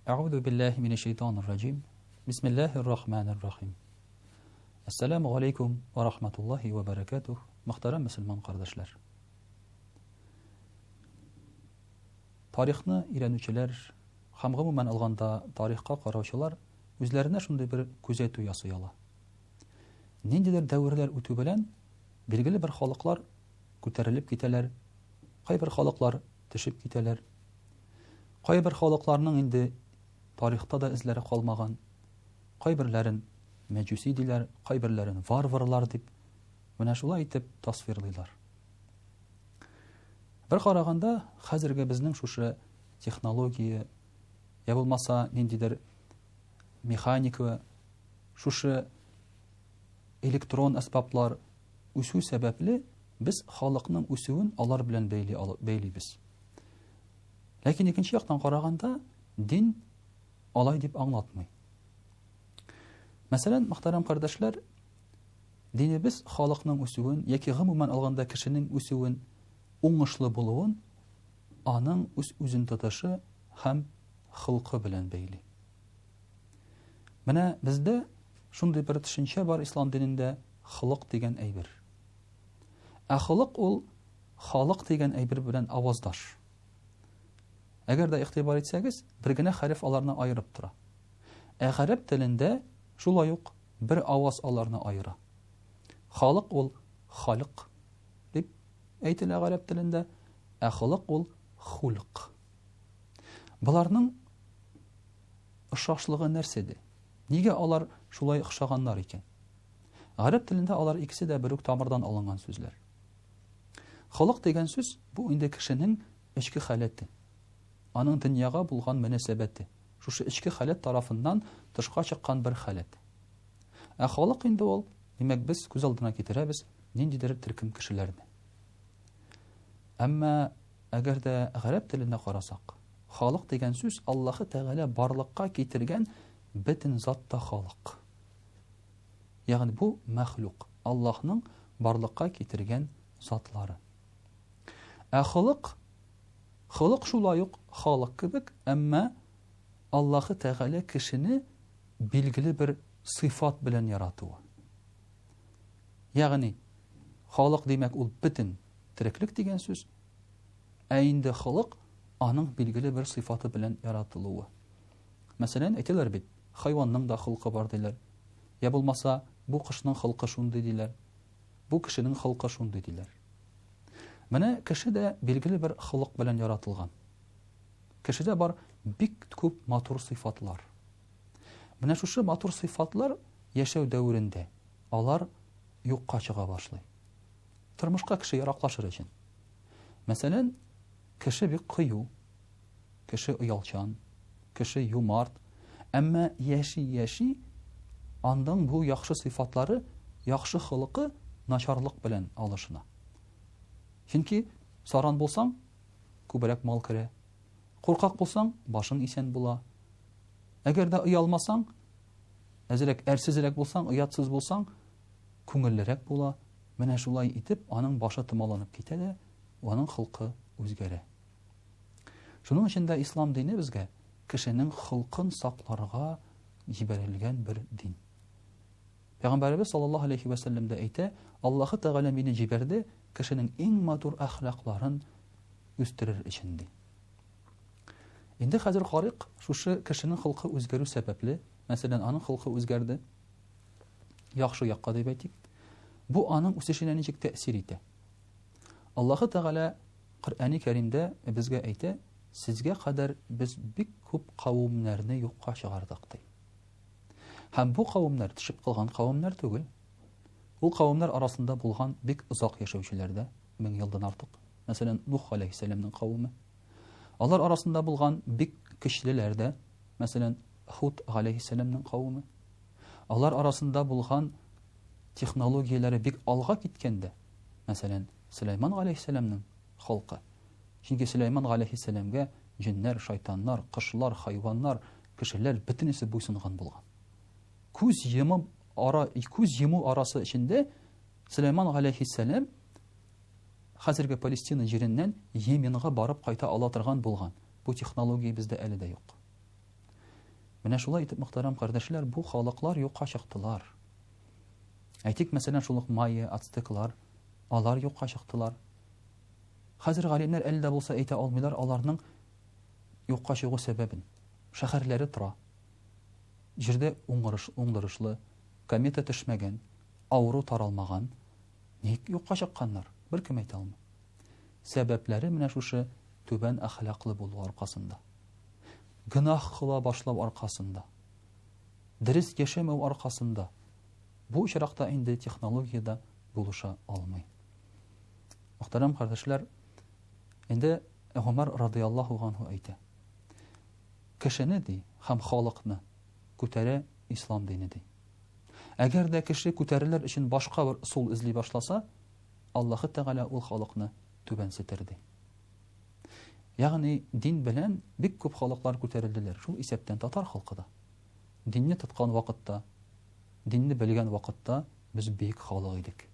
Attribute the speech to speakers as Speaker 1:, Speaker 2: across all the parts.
Speaker 1: أعوذ بالله من الشيطان الرجيم بسم الله الرحمن الرحيم Assalamu alaikum wa rahmatullahi wa barakatuh. Muhtaram Müslüman kardeşler. Tarixni öğrenuvchilar, ham umuman alganda tarixqa qarovchilar o'zlarini shunday bir kuzatuv yasayalar. Nindidir davrlar o'tib bilan belgili bir xalqlar ko'tarilib ketalar, qay bir xalqlar tishib ketalar. Qay bir xalqlarning endi tarixda da izlari qolmagan, qay birlarin Mecusi diler, kayberlerin varvarlar dip, mana şulay itip tasvirliler. Bir qaraganda, hazırga bizning şuşu texnologiya, ya bulmasa nindidir mexanik ve şuşu elektron asbablar üsü sebepli biz xalqning üsüün alar bilen beylibiz. Lakin ikinci yaqdan qaraganda din alay dip anlatmay. Mesela muhtaram kardeşler, dinimiz xalqning üsüün, yoki umuman alganda kişinin üsüün oңышлы buluun, aның özün tutaşı hem xılqı bilen beyli. Mana bizde şunday bir düşünce var İslam dininde xılq degen aybir. Xılq ol xalq degen aybir bilen avazdaş. Eğer de ixtibar etseniz, birgina harf alarını ayırıp tura. Arap tilinde şulay yok bir avaz alarını ayıra. Xalq ol xalq dip aytilar Arap tilinde, xılq ol xulq. Bularning ixşaşlığı närsedi? Nega alar şulay ixşaganlar eken? Arap tilinde alar ikisi de bir tamirdan alıngan sözler. Xalq degen söz bu indi kişinin içki haleti. Anın dünyaga bulgan münasebeti. Şu içki halet tarafından dışqa çıqqan bir halet. Xalq indi ol, demek biz göz aldına getiremiz nindidir türküm kişilerini. Ama eğer de Arap tilinde qarasak, xalq degen söz Allahu Teala barlıqqa getirgen bütün zatda xalq. Yani bu mahluk, Allah'ның barlıqqa getirgen zatları. Xalq şulay yok, xalq kibik, ama Allahu Teala kişini bilgili bir sıfat bilen yaratığı. Yani xalq demek ol bütün tiriklik degen söz. Endi xalq anın bilgili bir sıfatı bilen yaratılığı. Mesela aytilar bit, hayvanның da xılqı var diler. Ya bulmasa bu kuşның xılqı şunday diler. Bu kişinin xılqı şunday diler. Mana kişi de bilgili bir xılq bilen yaratılgan. Kişide var bik köp matur sıfatlar. Mana şu matur sıfatlar yaşav dövründe alar yokqa çığa başlay. Turmuşqa kişi yaraqlaşır için. Mesela kişi bir qıyı, kişi uyalçan, kişi yumart, ama yaşı andan bu yaxşı sıfatları, yaxşı xılqı naçarlıq bilen alışına. Çünkü saran bolsan köbürek mal kire. Korkak bolsan başın isen bula. Eğer de uyalmasan, ezerek ersizerek bolsan, uyatsız bolsan, köngüllerek bula. Mene şulay itip, anın başı tımalanıp ketede, onun xılqı özgere. Şunun içinde İslam dini bizge, kişinin xılqın saklarga jiberilgen bir din. Peygamberimiz sallallahu aleyhi ve sellem de eyte, Allahu Teala beni jiberdi, kişinin en matur ahlakların üstürür içindi. Endi hazır qarıq şu kişinin xılqı özgərü səbəbli, məsələn, anın xılqı özgərdi, yaxşı yaqqa deyib aytdik. Bu anın üstəşinə necə təsir etdi? Allahu Teala Qur'an-ı Kerimdə bizə aytdı, sizə qədər biz bik köp qavmlarını yoxqa çıxardıq deyib. Həm bu qavmlar düşüb qalğan qavmlar түгел. Bu qavmlar arasında bulğan bik uzaq yaşayıcılarda 1000 yıldan artıq. Məsələn, Nuh aleyhisselamның qavmi. Onlar arasında bulğan bik kişilerde, mesela Hud aleyhisselamның qavmi. Onlar arasında bulğan texnologiyaları bik alğa gitkende, mesela Süleyman aleyhisselamның xalqı. Çünkü Süleyman aleyhisselamga cinler, şeytanlar, qışlar, hayvanlar, kişiler bütünüsü buysunğan bulğan. Көз yemu arası içinde Süleyman aleyhisselam hazırki Palestina jerinden Yemen'e barıp qayta alatırgan bulğan. Bu texnologiya bizde әлі de yok. Менә шулай итеп, мөхтәрәм кардәшләр, бу халыклар юкка чыктылар. Әйтик, мәсәлән, шул ук майя, ацтеклар, алар юкка чыктылар. Хәзер галимнәр әле дә булса әйтә алмыйлар аларның юкка чыгу сәбәбен. Шәһәрләре тора. Җирдә уңдырышлы, комета төшмәгән, авыру таралмаган, ник юкка чыкканнар? Беркем әйтә алмый. Сәбәпләре менә шушы түбән әхлаклы булу аркасында. Гынах кыла башлау аркасында. Дөрес яшәмәү аркасында. Бу очракта инде технологиядә булыша алмый. Мөхтәрәм кардәшләр, инде Умар радиллаһу анһу әйтә. Кешене ди һәм халыкны күтәрә ислам дине ди. Әгәр дә кеше күтәрелер өчен башка бер сул эзли башласа, Аллаһы Тәгалә ул халыкны түбәнсетер ди. Ягъни дин белән бик күп халыклар күтәрелделәр. Шул исәптән татар халкы да. Динне тоткан вакытта, динне белгән вакытта без бик халык идек.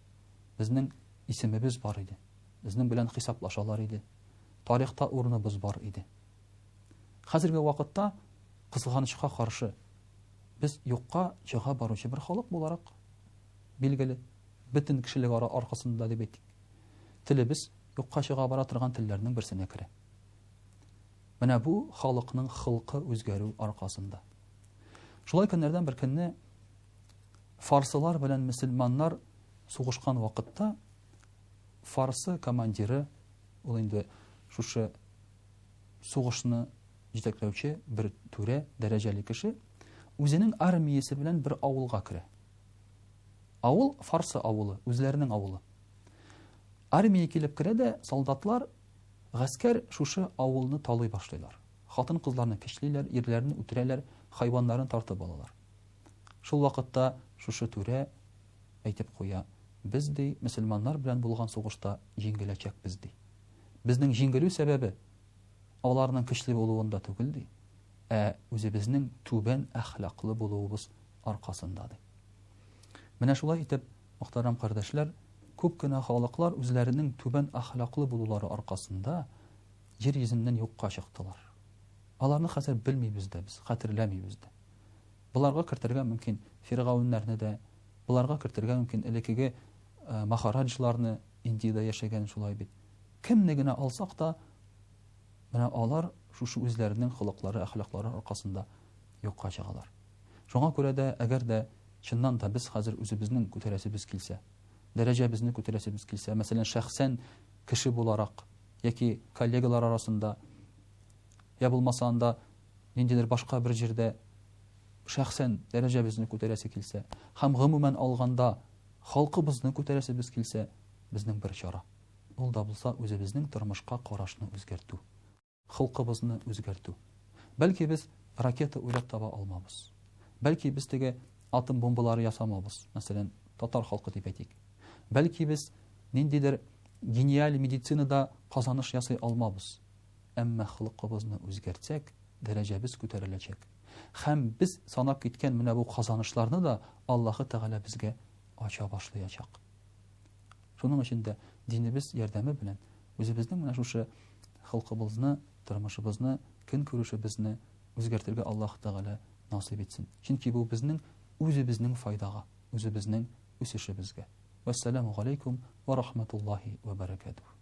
Speaker 1: Безнең исемебез бар иде. Безнең белән хисаплашалар иде. Тарихта урыныбыз бар иде. Хәзерге вакытта кызганычка каршы без юкка чыга баручы бер халык буларак билгеле, бөтен кешелек аркасында дип әйтик. Телебез юкка чыга бара торган телләрнең берсенә керә. Менә бу халыкның хылкы үзгәрү аркасында. Шулай көннәрдән бер көнне фарсылар белән мөселманнар сугышкан вакытта фарсы командиры, ул инде шушы сугышны җитәкләүче бер түрә, дәрәҗәле кеше, үзенең армиясе белән бер авылга керә. Авыл фарсы авылы, үзләренең авылы. Армия килеп керә дә, солдатлар, гаскәр шушы авылны талый башлыйлар. Хатын-кызларны кичлиләр, ирләрне үтерәләр, хайваннарын тартып алалар. Шул вакытта шушы түрә әйтеп куя: "Без ди мөселманнар белән булган сугышта җиңеләчәкбез ди. Безнең җиңелү сәбәбе аларның көчле булуында түгел ди, үзебезнең түбән әхлаклы булуыбыз аркасында ди." Менә шулай итеп, мөхтәрәм кардәшләр, күп кенә халыклар үзләренең түбән әхлаклы булулары аркасында җир йөзеннән юкка чыктылар. Аларны хәзер белмибез дә без, хәтерләмибез дә. Буларга кертергә мөмкин фиргауннарны да, буларга кертергә мөмкин элекеге махараджларны, Индиядә яшәгән шулай бит. Кемне генә алсак та, менә алар шушы үзләренең хылыклары, әхлаклары аркасында юкка чыгалар. Шуңа күрә дә, әгәр дә чыннан да без хәзер үзебезнең күтәрәсебез килсә, дәрәҗәбезне күтәрәсебез килсә, мәсәлән, шәхсән кеше буларак яки коллегалар арасында, я булмаса анда ниндидер башка бер җирдә шәхсән дәрәҗәбезне күтәрәсе килсә, һәм гомумән алганда халкыбызны күтәрәсебез килсә, безнең бер чара. Ул да булса үзебезнең тормышка карашны үзгәртү, халкыбызны үзгәртү. Бәлки без ракета уйлап таба алмабыз. Бәлки без теге атом бомбалары ясамабыз, мәсәлән, татар халкы дип әйтик. Бәлки без ниндидер гениаль медицинада казаныш ясый алмабыз. Әмма халкыбызны үзгәртсәк, дәрәҗәбез күтәреләчәк. Һәм без санап киткән менә бу казанышларны да Аллаһы Тәгалә безгә ача башлаячак. Шуның өчен дә динебез ярдәме белән үзебезнең менә шушы халкыбызны, тормышыбызны, көн күрешебезне үзгәртергә Аллаһ Тәгалә насыйп итсен. Чөнки бу безнең үзебезнең файдага, үзебезнең үсешебезгә. Вассаламу алейкум ва рахматуллаһи ва баракатуһ.